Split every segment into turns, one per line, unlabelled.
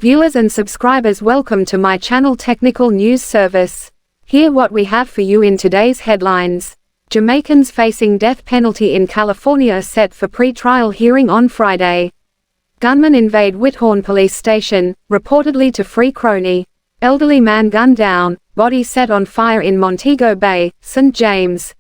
Viewers and subscribers, welcome to my channel Technical News Service. Here what we have for you in today's headlines. Jamaicans facing death penalty in California set for pre-trial hearing on Friday. Gunmen invade Whithorn police station, reportedly to free crony. Elderly man gunned down, body set on fire in Montego Bay, St. James.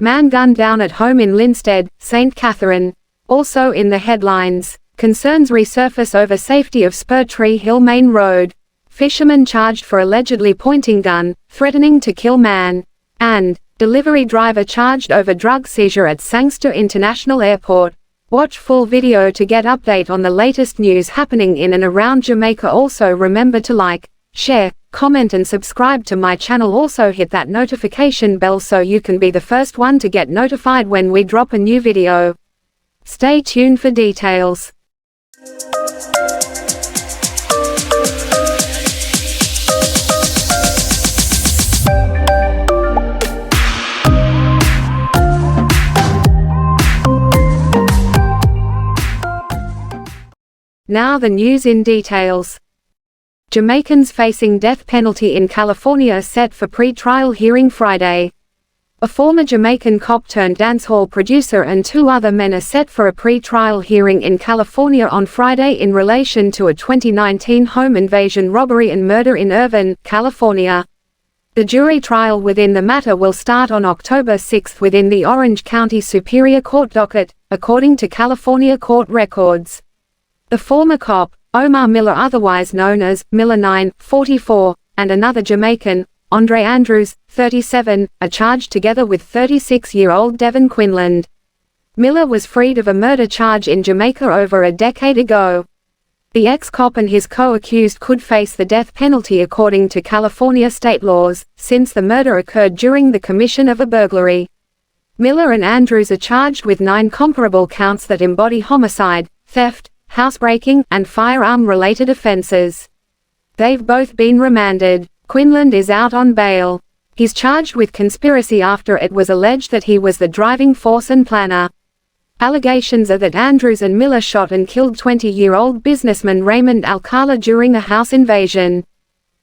Man gunned down at home in Linstead, St. Catherine. Also in the headlines. Concerns resurface over safety of Spur Tree Hill Main Road. Fisherman charged for allegedly pointing gun, threatening to kill man. And, delivery driver charged over drug seizure at Sangster International Airport. Watch full video to get update on the latest news happening in and around Jamaica. Also remember to like, share, comment and subscribe to my channel. Also hit that notification bell so you can be the first one to get notified when we drop a new video. Stay tuned for details. Now the news in details. Jamaicans facing death penalty in California set for pre-trial hearing Friday. A former Jamaican cop turned dancehall producer and two other men are set for a pre-trial hearing in California on Friday in relation to a 2019 home invasion robbery and murder in Irvine, California. The jury trial within the matter will start on October 6 within the Orange County Superior Court docket, according to California court records. The former cop, Omar Miller, otherwise known as Miller 9, 44, and another Jamaican, Andre Andrews, 37, are charged together with 36-year-old Devin Quinlan. Miller was freed of a murder charge in Jamaica over a decade ago. The ex-cop and his co-accused could face the death penalty according to California state laws, since the murder occurred during the commission of a burglary. Miller and Andrews are charged with 9 comparable counts that embody homicide, theft, housebreaking, and firearm-related offenses. They've both been remanded. Quinlan is out on bail. He's charged with conspiracy after it was alleged that he was the driving force and planner. Allegations are that Andrews and Miller shot and killed 20-year-old businessman Raymond Alcala during a house invasion.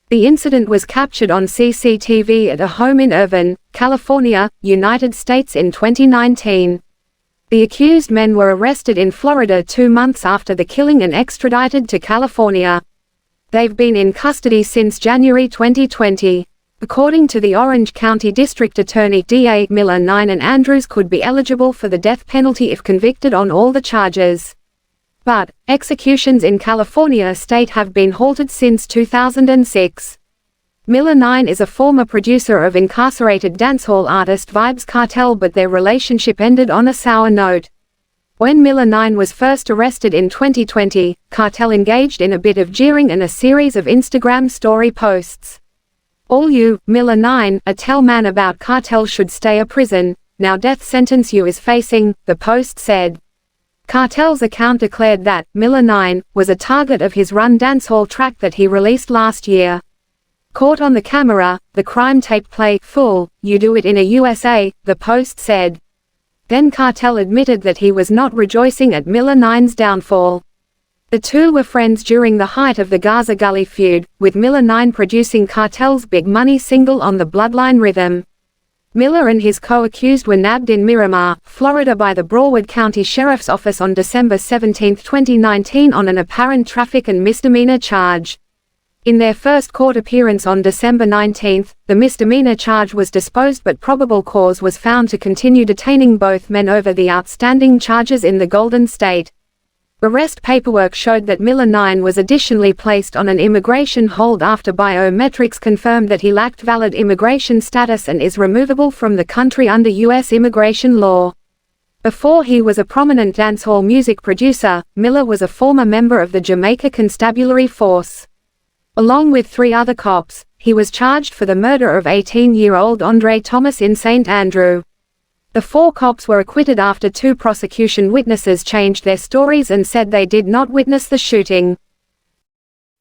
The incident was captured on CCTV at a home in Irvine, California, United States in 2019. The accused men were arrested in Florida 2 months after the killing and extradited to California. They've been in custody since January 2020. According to the Orange County District Attorney DA, Miller 9 and Andrews could be eligible for the death penalty if convicted on all the charges. But, executions in California state have been halted since 2006. Miller 9 is a former producer of incarcerated dancehall artist Vybz Kartel, but their relationship ended on a sour note. When Miller 9 was first arrested in 2020, Kartel engaged in a bit of jeering and a series of Instagram story posts. "All you, Miller 9, tell man about Kartel should stay a prison, now death sentence you is facing," the post said. Kartel's account declared that Miller 9 was a target of his Run dancehall track that he released last year. Caught on the camera, the crime tape play, "Fool, you do it in a USA," the post said. Then Kartel admitted that he was not rejoicing at Miller 9's downfall. The two were friends during the height of the Gaza Gully feud, with Miller 9 producing Kartel's Big Money single on the Bloodline rhythm. Miller and his co-accused were nabbed in Miramar, Florida by the Broward County Sheriff's Office on December 17, 2019 on an apparent traffic and misdemeanor charge. In their first court appearance on December 19, the misdemeanor charge was disposed, but probable cause was found to continue detaining both men over the outstanding charges in the Golden State. Arrest paperwork showed that Miller 9 was additionally placed on an immigration hold after biometrics confirmed that he lacked valid immigration status and is removable from the country under U.S. immigration law. Before he was a prominent dancehall music producer, Miller was a former member of the Jamaica Constabulary Force. Along with 3 other cops, he was charged for the murder of 18-year-old Andre Thomas in St. Andrew. The 4 cops were acquitted after 2 prosecution witnesses changed their stories and said they did not witness the shooting.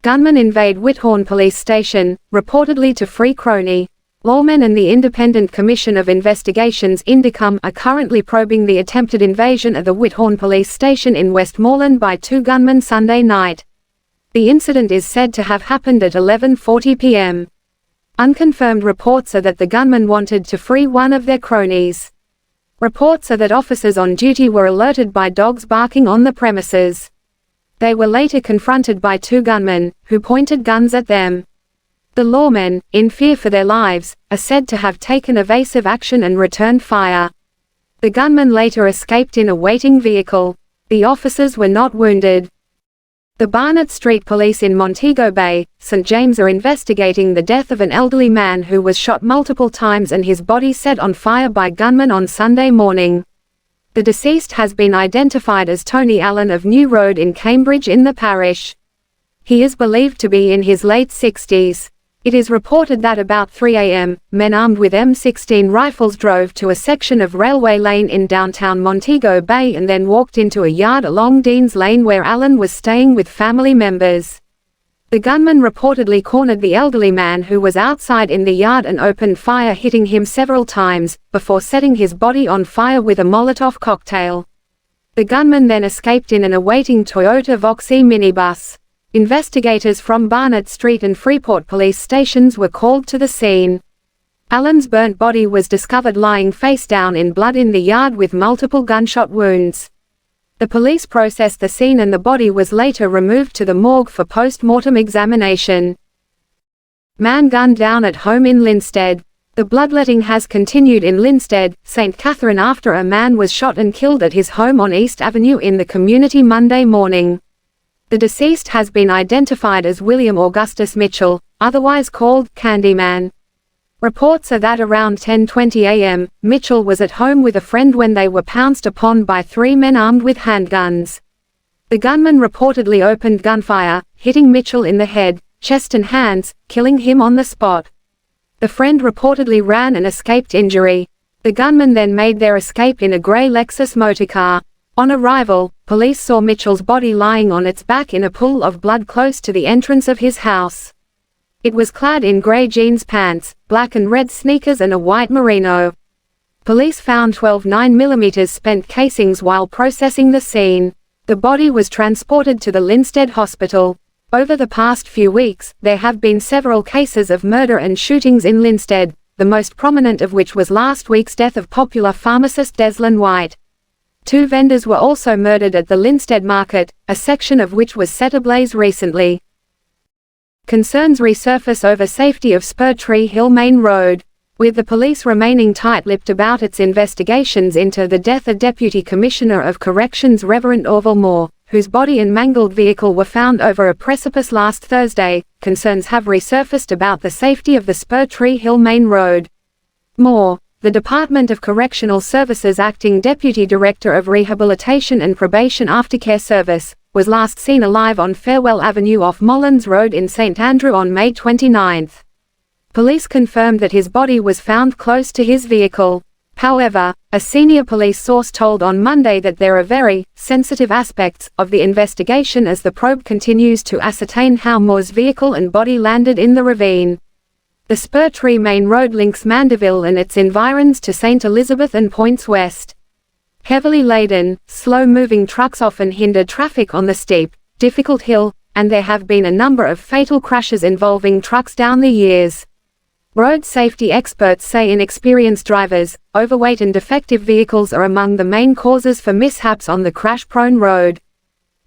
Gunmen invade Whithorn police station, reportedly to free crony. Lawmen and the Independent Commission of Investigations (INDICOM) are currently probing the attempted invasion of the Whithorn police station in Westmoreland by 2 gunmen Sunday night. The incident is said to have happened at 11:40 p.m. Unconfirmed reports are that the gunman wanted to free one of their cronies. Reports are that officers on duty were alerted by dogs barking on the premises. They were later confronted by two gunmen, who pointed guns at them. The lawmen, in fear for their lives, are said to have taken evasive action and returned fire. The gunmen later escaped in a waiting vehicle. The officers were not wounded. The Barnett Street Police in Montego Bay, St. James are investigating the death of an elderly man who was shot multiple times and his body set on fire by gunmen on Sunday morning. The deceased has been identified as Tony Allen of New Road in Cambridge in the parish. He is believed to be in his late 60s. It is reported that about 3 a.m., men armed with M16 rifles drove to a section of Railway Lane in downtown Montego Bay and then walked into a yard along Dean's Lane where Allen was staying with family members. The gunman reportedly cornered the elderly man who was outside in the yard and opened fire, hitting him several times, before setting his body on fire with a Molotov cocktail. The gunman then escaped in an awaiting Toyota Vauxhall minibus. Investigators from Barnett Street and Freeport police stations were called to the scene. Allen's burnt body was discovered lying face down in blood in the yard with multiple gunshot wounds. The police processed the scene and the body was later removed to the morgue for post-mortem examination. Man gunned down at home in Linstead. The bloodletting has continued in Linstead, St. Catherine after a man was shot and killed at his home on East Avenue in the community Monday morning. The deceased has been identified as William Augustus Mitchell, otherwise called Candyman. Reports are that around 10:20 a.m., Mitchell was at home with a friend when they were pounced upon by three men armed with handguns. The gunman reportedly opened gunfire, hitting Mitchell in the head, chest and hands, killing him on the spot. The friend reportedly ran and escaped injury. The gunmen then made their escape in a grey Lexus motorcar. On arrival, police saw Mitchell's body lying on its back in a pool of blood close to the entrance of his house. It was clad in grey jeans pants, black and red sneakers and a white merino. Police found 12 9mm spent casings while processing the scene. The body was transported to the Linstead Hospital. Over the past few weeks, there have been several cases of murder and shootings in Linstead, the most prominent of which was last week's death of popular pharmacist Deslin White. 2 vendors were also murdered at the Linstead Market, a section of which was set ablaze recently. Concerns resurface over safety of Spur Tree Hill Main Road. With the police remaining tight-lipped about its investigations into the death of Deputy Commissioner of Corrections Reverend Orville Moore, whose body and mangled vehicle were found over a precipice last Thursday, concerns have resurfaced about the safety of the Spur Tree Hill Main Road. Moore, the Department of Correctional Services Acting Deputy Director of Rehabilitation and Probation Aftercare Service, was last seen alive on Farewell Avenue off Mullins Road in St Andrew on May 29. Police confirmed that his body was found close to his vehicle. However, a senior police source told on Monday that there are very sensitive aspects of the investigation as the probe continues to ascertain how Moore's vehicle and body landed in the ravine. The Spur Tree Main Road links Mandeville and its environs to St Elizabeth and points west. Heavily laden, slow-moving trucks often hinder traffic on the steep, difficult hill, and there have been a number of fatal crashes involving trucks down the years. Road safety experts say inexperienced drivers, overweight and defective vehicles are among the main causes for mishaps on the crash-prone road.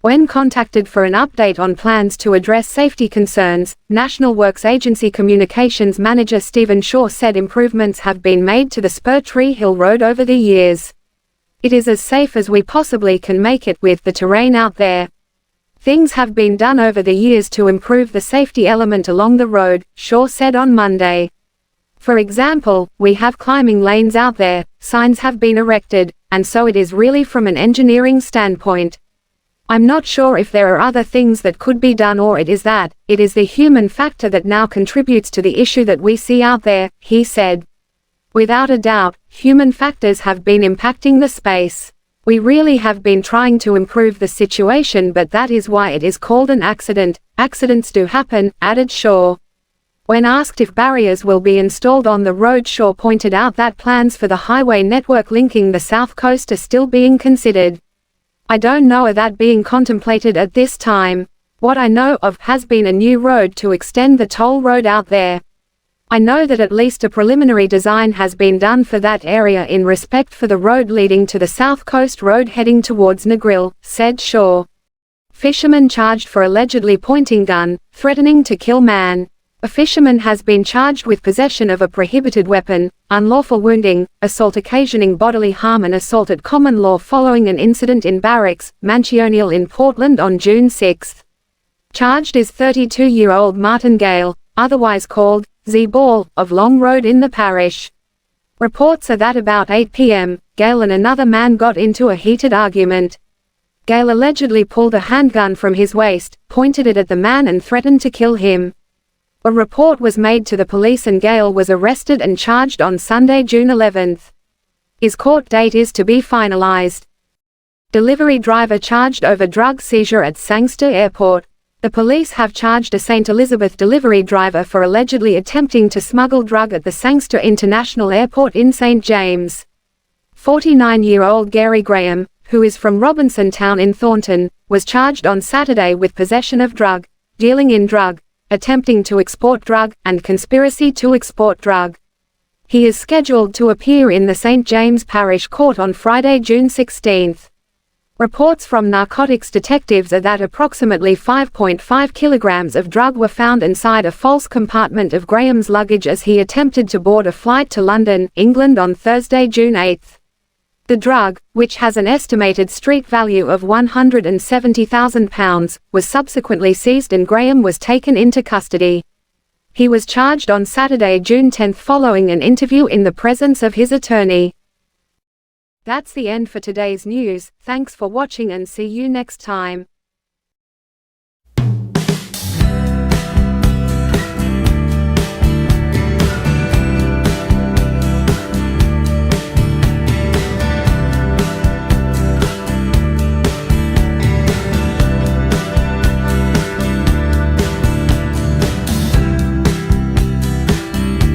When contacted for an update on plans to address safety concerns, National Works Agency Communications Manager Stephen Shaw said improvements have been made to the Spur Tree Hill Road over the years. It is as safe as we possibly can make it with the terrain out there. Things have been done over the years to improve the safety element along the road, Shaw said on Monday. For example, we have climbing lanes out there, signs have been erected, and so it is really from an engineering standpoint. I'm not sure if there are other things that could be done or it is the human factor that now contributes to the issue that we see out there, he said. Without a doubt, human factors have been impacting the space. We really have been trying to improve the situation, but that is why it is called an accident. Accidents do happen, added Shaw. When asked if barriers will be installed on the road, Shaw pointed out that plans for the highway network linking the south coast are still being considered. I don't know, are that being contemplated at this time? What I know of has been a new road to extend the toll road out there. I know that at least a preliminary design has been done for that area in respect for the road leading to the South Coast Road heading towards Negril," said Shaw. Fisherman charged for allegedly pointing gun, threatening to kill man. A fisherman has been charged with possession of a prohibited weapon, unlawful wounding, assault occasioning bodily harm and assault at common law following an incident in barracks, Manchionial in Portland on June 6. Charged is 32-year-old Martin Gale, otherwise called Z-Ball, of Long Road in the parish. Reports are that about 8 p.m., Gale and another man got into a heated argument. Gale allegedly pulled a handgun from his waist, pointed it at the man and threatened to kill him. A report was made to the police and Gale was arrested and charged on Sunday, June 11. His court date is to be finalized. Delivery driver charged over drug seizure at Sangster Airport. The police have charged a St. Elizabeth delivery driver for allegedly attempting to smuggle drug at the Sangster International Airport in St. James. 49-year-old Gary Graham, who is from Robinson Town in Thornton, was charged on Saturday with possession of drug, dealing in drug, attempting to export drug, and conspiracy to export drug. He is scheduled to appear in the St. James Parish Court on Friday, June 16. Reports from narcotics detectives are that approximately 5.5 kilograms of drug were found inside a false compartment of Graham's luggage as he attempted to board a flight to London, England on Thursday, June 8. The drug, which has an estimated street value of £170,000, was subsequently seized and Graham was taken into custody. He was charged on Saturday, June 10 following an interview in the presence of his attorney. That's the end for today's news. Thanks for watching and see you next time.